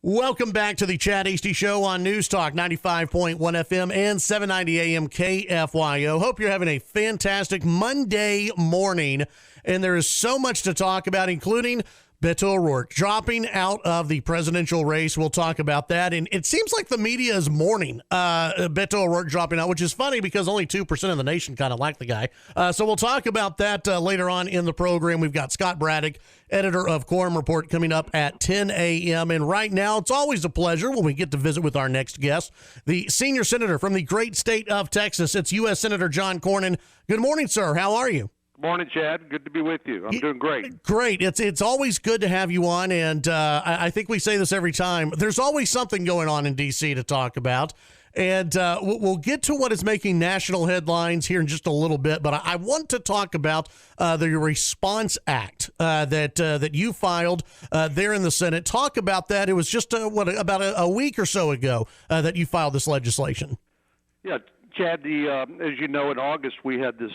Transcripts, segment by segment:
Welcome back to the Chad Hasty Show on News Talk 95.1 FM and 790 AM KFYO. Hope you're having a fantastic Monday morning, and there is so much to talk about, including Beto O'Rourke dropping out of the presidential race. We'll talk about that. And it seems like the media is mourning Beto O'Rourke dropping out, which is funny because only 2% of the nation kind of like the guy. So we'll talk about that later on in the program. We've got Scott Braddock, editor of Quorum Report, coming up at 10 a.m. And right now, it's always a pleasure when we get to visit with our next guest, the senior senator from the great state of Texas. It's U.S. Senator John Cornyn. Good morning, sir. How are you? Morning, Chad. Good to be with you. I'm doing great. Great. It's always good to have you on, and I think we say this every time. There's always something going on in D.C. to talk about, and we'll get to what is making national headlines here in just a little bit, but I want to talk about the Response Act that you filed there in the Senate. Talk about that. It was just about a week or so ago that you filed this legislation. Yeah, Chad, as you know, in August we had this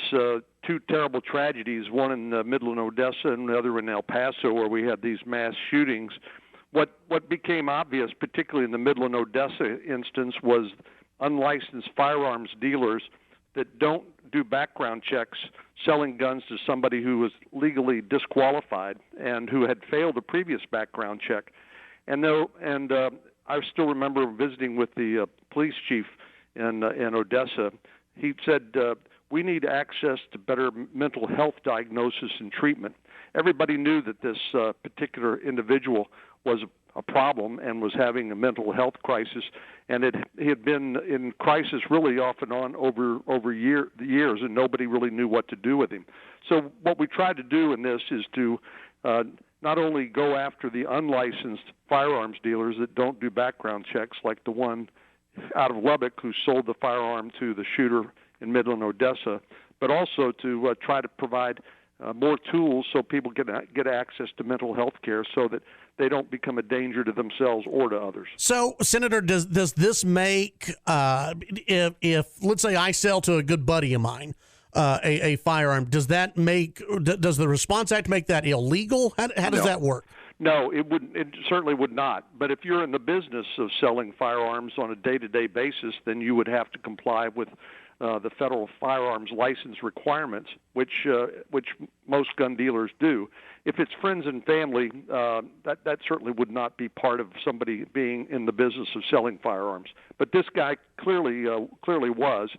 two terrible tragedies, one in Midland, Odessa, and the other in El Paso, where we had these mass shootings. What became obvious, particularly in the Midland, Odessa instance, was unlicensed firearms dealers that don't do background checks selling guns to somebody who was legally disqualified and who had failed a previous background check. And I still remember visiting with the police chief in Odessa. He said, we need access to better mental health diagnosis and treatment. Everybody knew that this particular individual was a problem and was having a mental health crisis, and he had been in crisis really off and on over years, and nobody really knew what to do with him. So what we tried to do in this is to not only go after the unlicensed firearms dealers that don't do background checks, like the one out of Lubbock who sold the firearm to the shooter in Midland, Odessa, but also to try to provide more tools so people get access to mental health care so that they don't become a danger to themselves or to others. So, Senator, does this make, if let's say I sell to a good buddy of mine a firearm, does the Response Act make that illegal? How does that work? No, it wouldn't. It certainly would not. But if you're in the business of selling firearms on a day-to-day basis, then you would have to comply with the federal firearms license requirements, which most gun dealers do. If it's friends and family, that certainly would not be part of somebody being in the business of selling firearms. But this guy clearly was,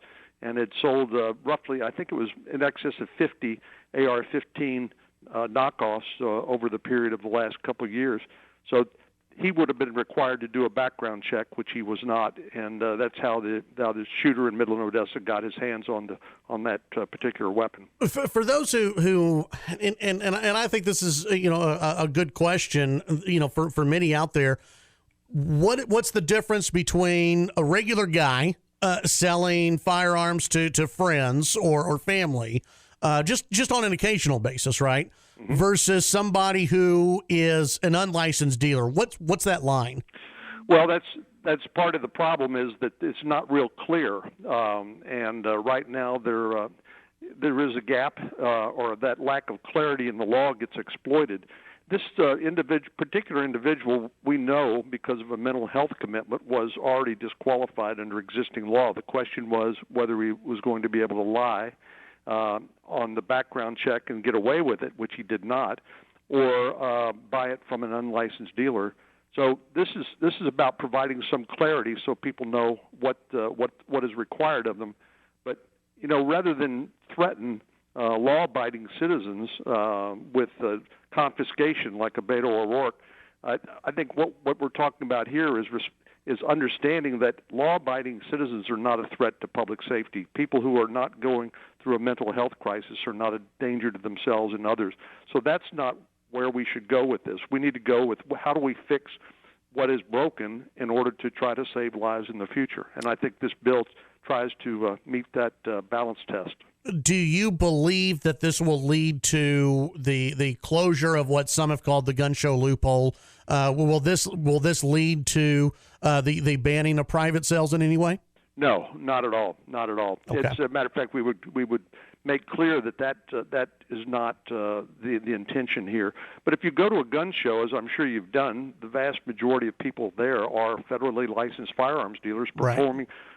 and had sold roughly, I think it was in excess of 50 AR-15 knockoffs over the period of the last couple of years. So he would have been required to do a background check, which he was not, and that's how the shooter in Midland, Odessa got his hands on that particular weapon. For those who and I think this is a good question, for many out there. What's the difference between a regular guy selling firearms to friends or family, just on an occasional basis, right? Mm-hmm. Versus somebody who is an unlicensed dealer? What's that line? Well, that's part of the problem, is that it's not real clear, and right now there is a gap, or that lack of clarity in the law gets exploited. This particular individual, we know because of a mental health commitment, was already disqualified under existing law. The question was whether he was going to be able to lie on the background check and get away with it, which he did not, or buy it from an unlicensed dealer. So this is about providing some clarity so people know what is required of them. But rather than threaten law-abiding citizens with confiscation like a Beto O'Rourke, I think what we're talking about here is understanding that law-abiding citizens are not a threat to public safety. People who are not going through a mental health crisis are not a danger to themselves and others. So that's not where we should go with this. We need to go with how do we fix what is broken in order to try to save lives in the future. And I think this bill tries to meet that balance test. Do you believe that this will lead to the closure of what some have called the gun show loophole? Will this lead to the banning of private sales in any way? No, not at all. Not at all. Okay. It's a matter of fact, we would make clear that that is not the intention here. But if you go to a gun show, as I'm sure you've done, the vast majority of people there are federally licensed firearms dealers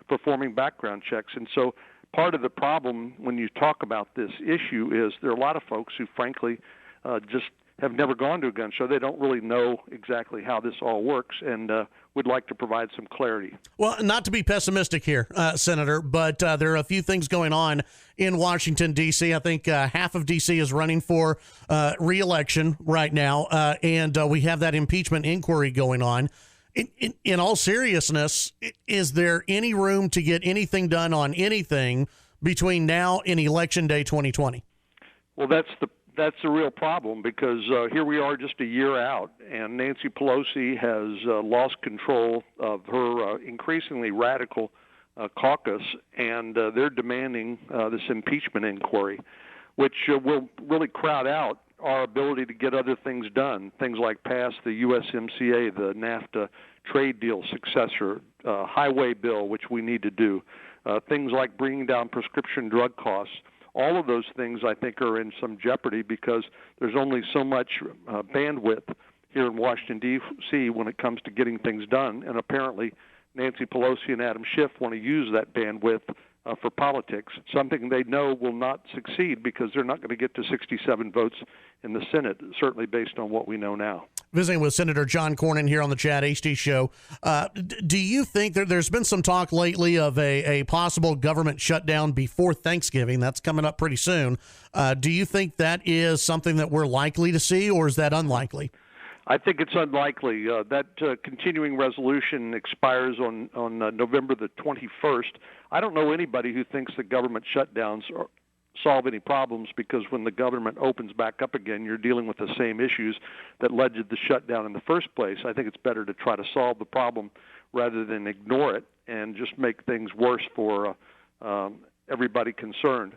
performing background checks. And so part of the problem when you talk about this issue is there are a lot of folks who frankly just have never gone to a gun show. They don't really know exactly how this all works, and would like to provide some clarity. Well, not to be pessimistic here, Senator, but there are a few things going on in Washington, D.C. I think half of D.C. is running for re-election right now, and we have that impeachment inquiry going on. In all seriousness, is there any room to get anything done on anything between now and Election Day 2020? Well, that's the real problem, because here we are just a year out, and Nancy Pelosi has lost control of her increasingly radical caucus, and they're demanding this impeachment inquiry, which will really crowd out our ability to get other things done, things like pass the USMCA, the NAFTA trade deal successor, highway bill, which we need to do, things like bringing down prescription drug costs. All of those things, I think, are in some jeopardy because there's only so much bandwidth here in Washington, D.C. when it comes to getting things done. And apparently Nancy Pelosi and Adam Schiff want to use that bandwidth for politics, something they know will not succeed because they're not going to get to 67 votes in the Senate, certainly based on what we know now. Visiting with Senator John Cornyn here on the Chad Hasty Show. Do you think there's been some talk lately of a possible government shutdown before Thanksgiving? That's coming up pretty soon. Do you think that is something that we're likely to see, or is that unlikely? I think it's unlikely. That continuing resolution expires on November the 21st. I don't know anybody who thinks that government shutdowns solve any problems, because when the government opens back up again, you're dealing with the same issues that led to the shutdown in the first place. I think it's better to try to solve the problem rather than ignore it and just make things worse for everybody concerned.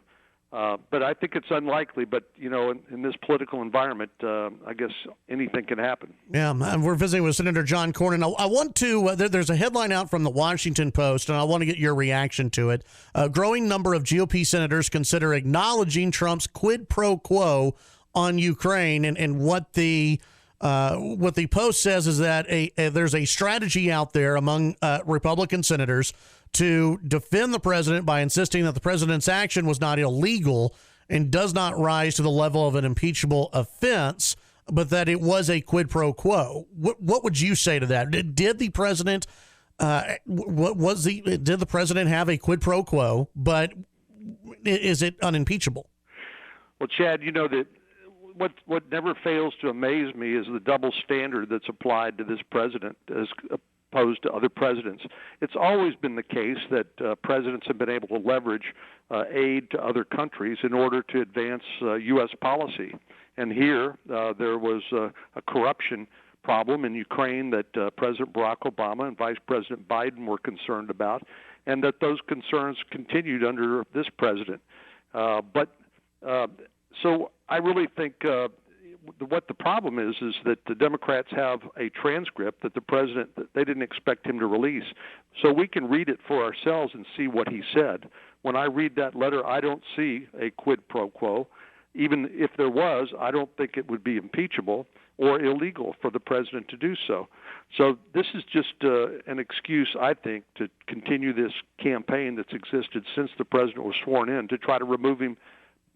But I think it's unlikely. But, you know, in this political environment, I guess anything can happen. Yeah, we're visiting with Senator John Cornyn. I want to, there's a headline out from the Washington Post, and I want to get your reaction to it. A growing number of GOP senators consider acknowledging Trump's quid pro quo on Ukraine. And what the Post says is that there's a strategy out there among Republican senators to defend the president by insisting that the president's action was not illegal and does not rise to the level of an impeachable offense, but that it was a quid pro quo. What would you say to that? Did the president did the president have a quid pro quo, but is it unimpeachable? Well, Chad, you know that what never fails to amaze me is the double standard that's applied to this president as opposed to other presidents. It's always been the case that presidents have been able to leverage aid to other countries in order to advance U.S. policy. And here there was a corruption problem in Ukraine that President Barack Obama and Vice President Biden were concerned about, and that those concerns continued under this president. So I really think what the problem is that the Democrats have a transcript that the president, they didn't expect him to release. So we can read it for ourselves and see what he said. When I read that letter, I don't see a quid pro quo. Even if there was, I don't think it would be impeachable or illegal for the president to do so. So this is just an excuse, I think, to continue this campaign that's existed since the president was sworn in to try to remove him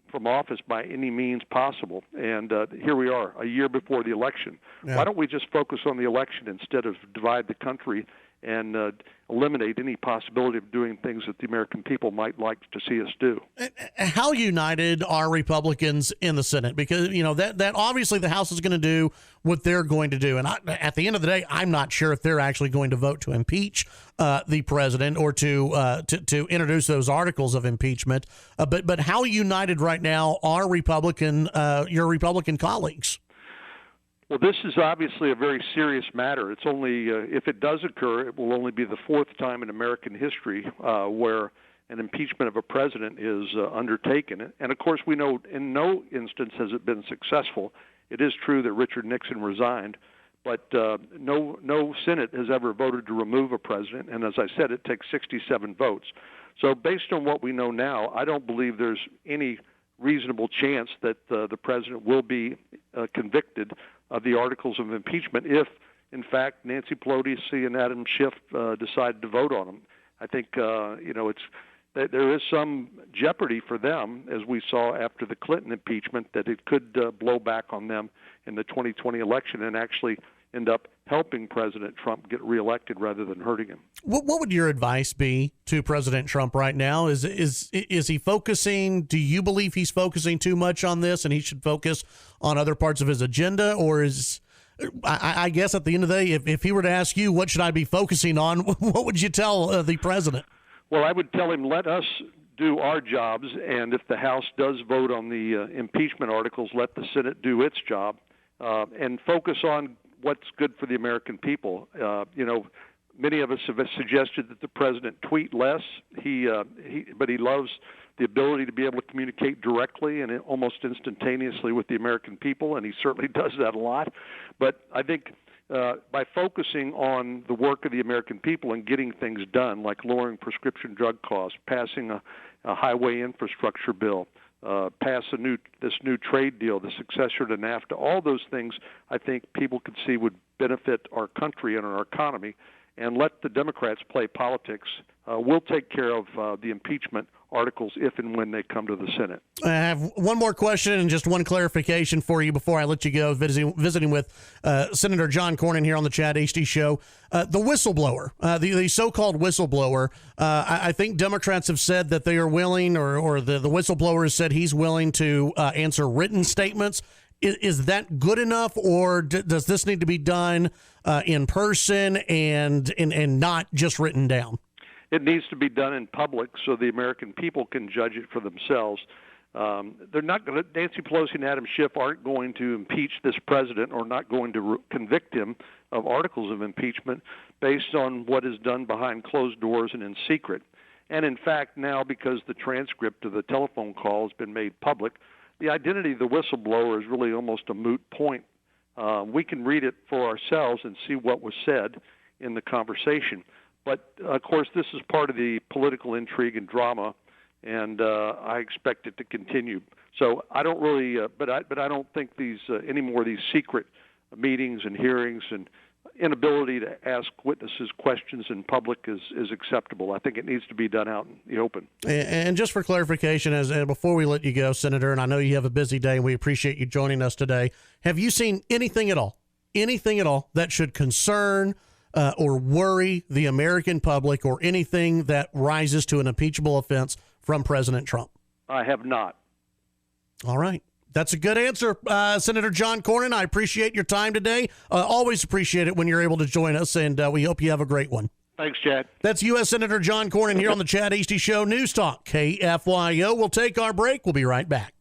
from office by any means possible. And here we are, a year before the election. Yeah. Why don't we just focus on the election instead of divide the country and eliminate any possibility of doing things that the American people might like to see us do? How united are Republicans in the Senate? Because, you know, that obviously the House is going to do what they're going to do. And at the end of the day, I'm not sure if they're actually going to vote to impeach the president or to introduce those articles of impeachment. But how united right now are your Republican colleagues? Well, this is obviously a very serious matter. It's only, if it does occur, it will only be the fourth time in American history where an impeachment of a president is undertaken. And, of course, we know in no instance has it been successful. It is true that Richard Nixon resigned, But no Senate has ever voted to remove a president, and as I said, it takes 67 votes. So based on what we know now, I don't believe there's any reasonable chance that the president will be convicted of the articles of impeachment if, in fact, Nancy Pelosi and Adam Schiff decided to vote on them. I think there is some jeopardy for them, as we saw after the Clinton impeachment, that it could blow back on them in the 2020 election and actually end up helping President Trump get reelected rather than hurting him. What would your advice be to President Trump right now? Is he focusing? Do you believe he's focusing too much on this, and he should focus on other parts of his agenda? Or is, I guess at the end of the day, if he were to ask you, what should I be focusing on? What would you tell the president? Well, I would tell him, let us do our jobs, and if the House does vote on the impeachment articles, let the Senate do its job, and focus on what's good for the American people. Many of us have suggested that the president tweet less. But he loves the ability to be able to communicate directly and almost instantaneously with the American people, and he certainly does that a lot. But I think by focusing on the work of the American people and getting things done, like lowering prescription drug costs, passing a highway infrastructure bill, pass this new trade deal, the successor to NAFTA, all those things I think people could see would benefit our country and our economy, and let the Democrats play politics. We'll take care of the impeachment articles if and when they come to the Senate. I have one more question and just one clarification for you before I let you go, visiting with Senator John Cornyn here on the Chad Hasty Show. The whistleblower, the so-called whistleblower, I think Democrats have said that they are willing, or the whistleblower has said he's willing to answer written statements. Is that good enough, or does this need to be done in person and not just written down? It needs to be done in public so the American people can judge it for themselves. They're not going to. Nancy Pelosi and Adam Schiff aren't going to impeach this president or not going to convict him of articles of impeachment based on what is done behind closed doors and in secret. And in fact, now because the transcript of the telephone call has been made public, the identity of the whistleblower is really almost a moot point. We can read it for ourselves and see what was said in the conversation. But, of course, this is part of the political intrigue and drama, and I expect it to continue. So I don't really, but I don't think any more of these secret meetings and hearings and inability to ask witnesses questions in public is acceptable. I think it needs to be done out in the open. And just for clarification, before we let you go, Senator, and I know you have a busy day, and we appreciate you joining us today, have you seen anything at all that should concern or worry the American public, or anything that rises to an impeachable offense from President Trump? I have not. All right. That's a good answer, Senator John Cornyn. I appreciate your time today. Always appreciate it when you're able to join us, and we hope you have a great one. Thanks, Chad. That's U.S. Senator John Cornyn here on the Chad Hasty Show, News Talk KFYO. We'll take our break. We'll be right back.